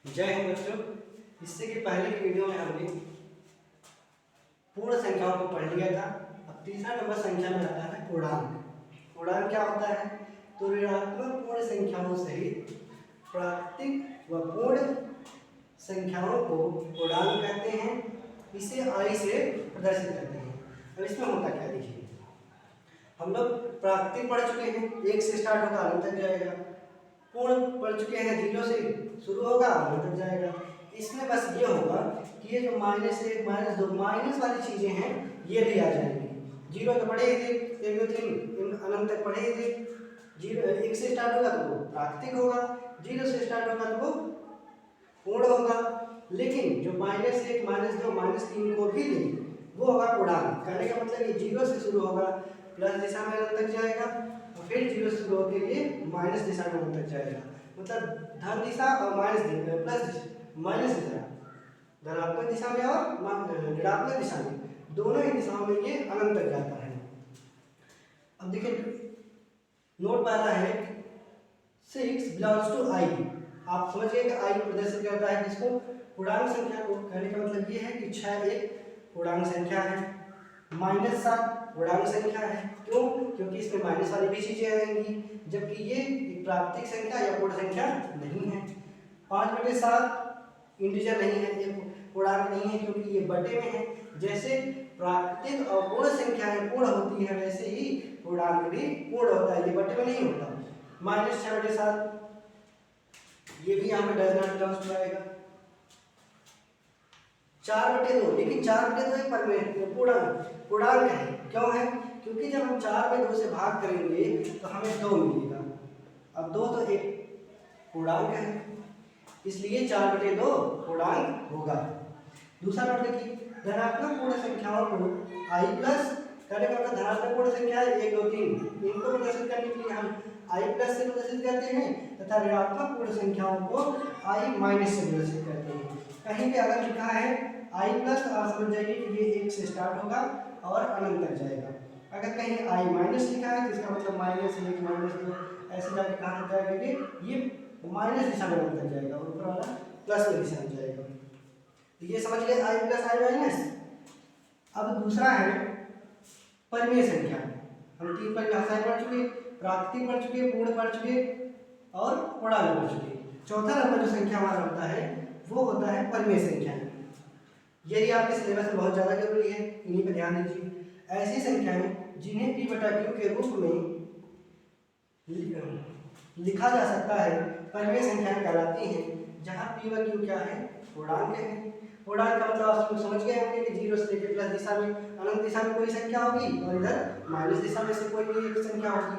जय हिंद बच्चों। इससे कि पहले की वीडियो में हमने पूर्ण संख्याओं को पढ़ लिया था। अब तीसरा नंबर संख्या में आता है पूर्णांक। पूर्णांक क्या होता है? तो ऋणात्मक पूर्ण संख्याओं सहित प्राकृतिक व पूर्ण संख्याओं को पूर्णांक कहते हैं। इसे आई से प्रदर्शित करते हैं। अब इसमें होता क्या देखिए, हम लोग प्राकृतिक पढ़ चुके हैं, एक से स्टार्ट होगा अनंत तक जाएगा। पूर्ण पढ़ चुके हैं, जीरो से शुरू होगा अनंत तक जाएगा। इसमें बस ये होगा कि ये जो -1 -2 माइनस वाली चीजें हैं ये भी आ जाएंगी। जीरो तो पढ़े ही थे, 1 2 3 अनंत तक पढ़े ही थे। जीरो 1 से स्टार्ट होगा तो वो प्राकृतिक होगा, 0 से स्टार्ट होगा तो वो पूर्ण होगा। लेकिन जो -1 -2 -3 को भी ले वो होगा पूर्णांक। कहने का मतलब ये 0 से शुरू होगा, प्लस दिशा में अनंत तक जाएगा, और फिर 0 से शुरू होकर ये माइनस दिशा में अनंत तक जाएगा। मतलब धन दिशा और माइनस दिशा, धनात्मक दिशा में और ऋणात्मक दिशा में, दोनों ही दिशाओं में ये अनंत तक जाता है। अब देखिए नोट पहला है 6 बिलोंग्स टू आई। आप समझ गए कि आई प्रदर्शित करता है किसको? पूर्णांक संख्या को। कहने का मतलब ये है कि 6 एक पूर्णांक संख्या है, -7 पूर्णांक संख्या है। क्यों? क्योंकि इसमें माइनस वाली भी चीजें आएंगी, जबकि ये एक प्राकृतिक संख्या या पूर्ण संख्या नहीं है। 5/7 इंटीजर नहीं है, ये पूर्णांक नहीं है क्योंकि ये बटे में है। जैसे प्राकृतिक और पूर्ण संख्याएं पूर्ण होती है, वैसे ही पूर्णांक भी पूर्ण होता है, ये बटे में नहीं होता। -6/7 ये भी यहाँ पे डज नॉट बिलोंग्स टू आएगा। 4/2, लेकिन 4/2 एक पूर्णांक है। क्यों है? क्योंकि जब हम 4/2 से भाग करेंगे तो हमें 2 मिलेगा। अब 2 तो एक पूर्णांक है, इसलिए 4/2 पूर्णांक होगा। दूसरा नोट देखिए, धनात्मक पूर्ण संख्याओं को i प्लस करने का मतलब धनात्मक पूर्ण संख्या 1 2 3 इनको प्रदर्शित करने के लिए हम i प्लस से प्रदर्शित करते हैं, तथा ऋणात्मक पूर्ण संख्याओं को i माइनस से प्रदर्शित करते हैं। कहीं पे अगर लिखा है i प्लस तो आप समझ जाइए कि ये 1 से स्टार्ट होगा और अनंत तक जाएगा। अगर कहीं i माइनस लिखा है तो इसका मतलब -1 -2 ऐसे जाके कहाँ तक जाएगा कि ये माइनस दिशा में अनंत तक जाएगा और ऊपर वाला प्लस में दिशा में जाएगा। तो ये समझ गए i प्लस i माइनस। अब दूसरा है परिमेय संख्या। हम 3 परिभाषाएं पढ़ चुके, प्राकृतिक पढ़ चुके, पूर्ण पढ़ चुके और पूर्णांक पढ़ चुके। चौथा नंबर जो संख्या हमारा होता है वो होता है परिमेय संख्या। यही आपके सिलेबस में बहुत ज़्यादा जरूरी है, इन्हीं पर ध्यान दीजिए। ऐसी संख्याएं जिन्हें p/q के रूप में लिखा जा सकता है परिमेय संख्याएं कहलाती हैं, जहाँ p व q क्या है? पूर्णांक है। पूर्णांक का मतलब आप लोग समझ गए होंगे कि 0 से लेकर प्लस दिशा में अनंत दिशा में कोई संख्या होगी और इधर माइनस दिशा में से कोई भी एक संख्या होगी।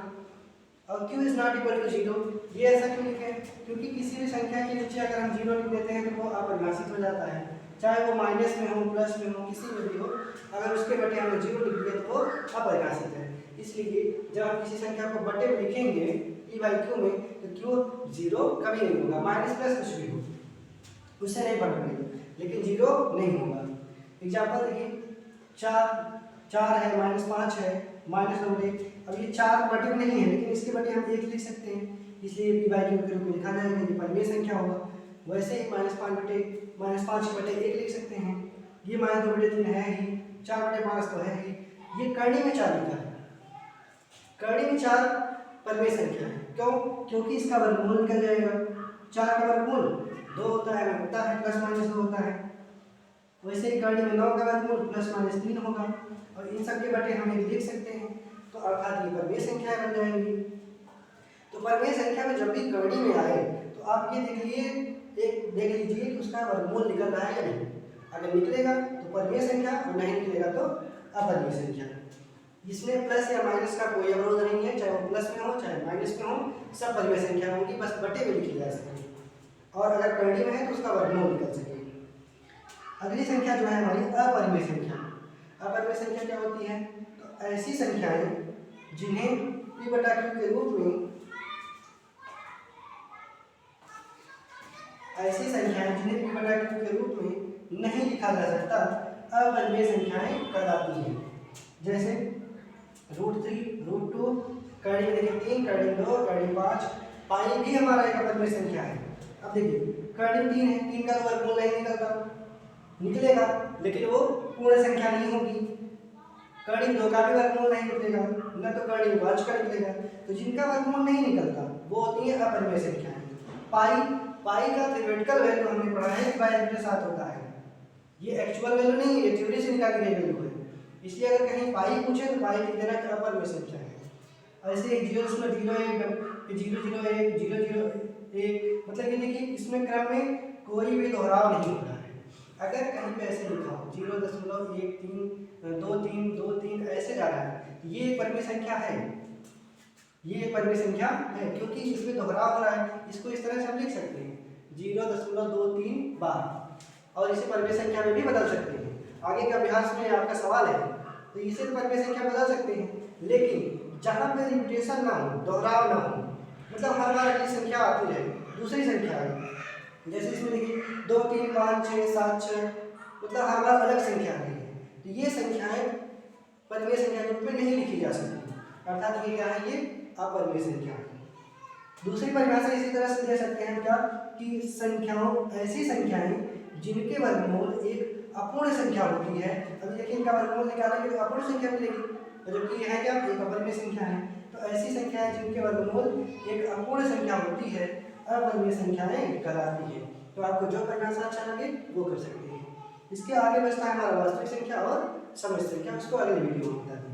और q is not equal to 0, ये ऐसा क्यों लिखे? क्योंकि किसी भी संख्या के नीचे अगर हम 0 लिख देते हैं तो वो अपरिभाषित हो जाता है, चाहे वो माइनस में हो, प्लस में हो, किसी में भी हो। अगर उसके बटे हमने 0 लिख दिया तो वो अपरिभाषित है। इसलिए जब हम किसी संख्या को बटे में लिखेंगे p/q में तो q 0 कभी नहीं होगा, माइनस प्लस कुछ भी हो उससे नहीं पढ़ेंगे, लेकिन 0 नहीं होगा। एग्जाम्पल देखिए, 4 है, -5 है, -2। अब ये 4 बटे में नहीं है, लेकिन इसके बटे हम 1 लिख सकते हैं, इसलिए p/q के रूप में लिखा जाएगा, ये परिमेय संख्या होगा। वैसे ही -5 के बटे 1 लिख सकते हैं, ये -2/3 है ही, 4/5 तो है ही। ये करनी में 4 लिखा है, करनी में 4 परिमेय संख्या है। क्यों? क्योंकि इसका वर्गमूल निकल जाएगा। 4 का वर्गमूल 2 होता है, होता है +- 2 होता है। वैसे ही करनी में 9 का वर्गमूल +- 3 होगा, और इन सब के बटे हम 1 लिख सकते हैं, तो अर्थात ये परिमेय संख्याएं बन जाएंगी। तो परिमेय संख्या में जब भी करनी में आए तो आप ये देख लीजिए कि उसका वर्गमूल निकल रहा है या नहीं। अगर निकलेगा तो परिमेय संख्या, और नहीं निकलेगा तो अपरिमेय संख्या। इसमें प्लस या माइनस का कोई अवरोध नहीं है, चाहे वो प्लस में हो चाहे माइनस में हो, सब परिमेय संख्या होंगी, बस बटे में लिखी जा सके, और अगर करनी में है तो उसका वर्गमूल निकल सके। अगली संख्या जो है हमारी अपरिमेय संख्या। अपरिमेय संख्या क्या होती है? तो ऐसी संख्याएं जिन्हें p/q के रूप में नहीं लिखा जा सकता, अपरिमेय संख्याएं कहलाती हैं। जैसे √3, √2, करनी में देखिए 3, करनी 2, करनी 5। पाई भी हमारा एक अपरिमेय संख्या है, अब देखिए कर्डिन 3 है, 3 का तो वर्गमूल नहीं निकलता, निकलेगा लेकिन वो पूर्ण संख्या नहीं होगी। कर्डिन 2 का भी वर्गमूल नहीं निकलेगा, न तो कर्डिन 5 का निकलेगा। तो जिनका वर्गमूल नहीं निकलता वो होती है अपरिमेय संख्याएं। पाई का थ्योरेटिकल वैल्यू हमने पढ़ा है कि बाई के साथ होता है, ये एक्चुअल वैल्यू नहीं है, ये थ्योरी से निकाली गई वैल्यू है। इसलिए अगर कहीं पाई पूछे तो पाई लिख देना कि अपरिमेय संख्या है। ऐसे 0.01 0.01 0.01 मतलब ये देखिए इसमें क्रम में कोई भी दोहराव नहीं हो रहा है। अगर कहीं पे ऐसे लिखा हो 0.1323 ऐसे जा रहा है, ये एक परिमेय संख्या है, ये एक परिमेय संख्या है क्योंकि इसमें दोहराव हो रहा है। इसको इस तरह से हम लिख सकते हैं 0.23 बार, और इसे परिमेय संख्या में भी बदल सकते हैं। आगे के अभ्यास में आपका सवाल है तो इसे परिमेय संख्या बदल सकते हैं, लेकिन जहाँ पे रिपीटेशन ना हो, दोहराव ना हो, मतलब हर बार अगली संख्या आती है, दूसरी संख्या है। जैसे इसमें देखिए 2 3 5 6 7 6 मतलब हर बार अलग संख्या आ रही है, तो ये संख्याएं परिमेय संख्या के रूप में नहीं लिखी जा सकती, अर्थात ये क्या है, ये अपरिमेय संख्या है। दूसरी परिभाषा इसी तरह से दे सकते हैं क्या कि संख्याओं ऐसी संख्याएं जिनके वर्गमूल एक अपूर्ण संख्या होती है। अभी देखिए इनका वर्गमूल निकालेंगे तो अपूर्ण संख्या मिलेगी, जबकि यह है क्या, एक अपरिमेय संख्या है। तो ऐसी संख्याएं जिनके वर्गमूल एक अपूर्ण संख्या होती है अपरिमेय संख्याएं कहलाती है। तो आपको जो परिभाषा अच्छा लगे वो कर सकते हैं। इसके आगे बचता है हमारा वास्तविक संख्या और समस्त संख्या, उसको अगले वीडियो में बताते हैं।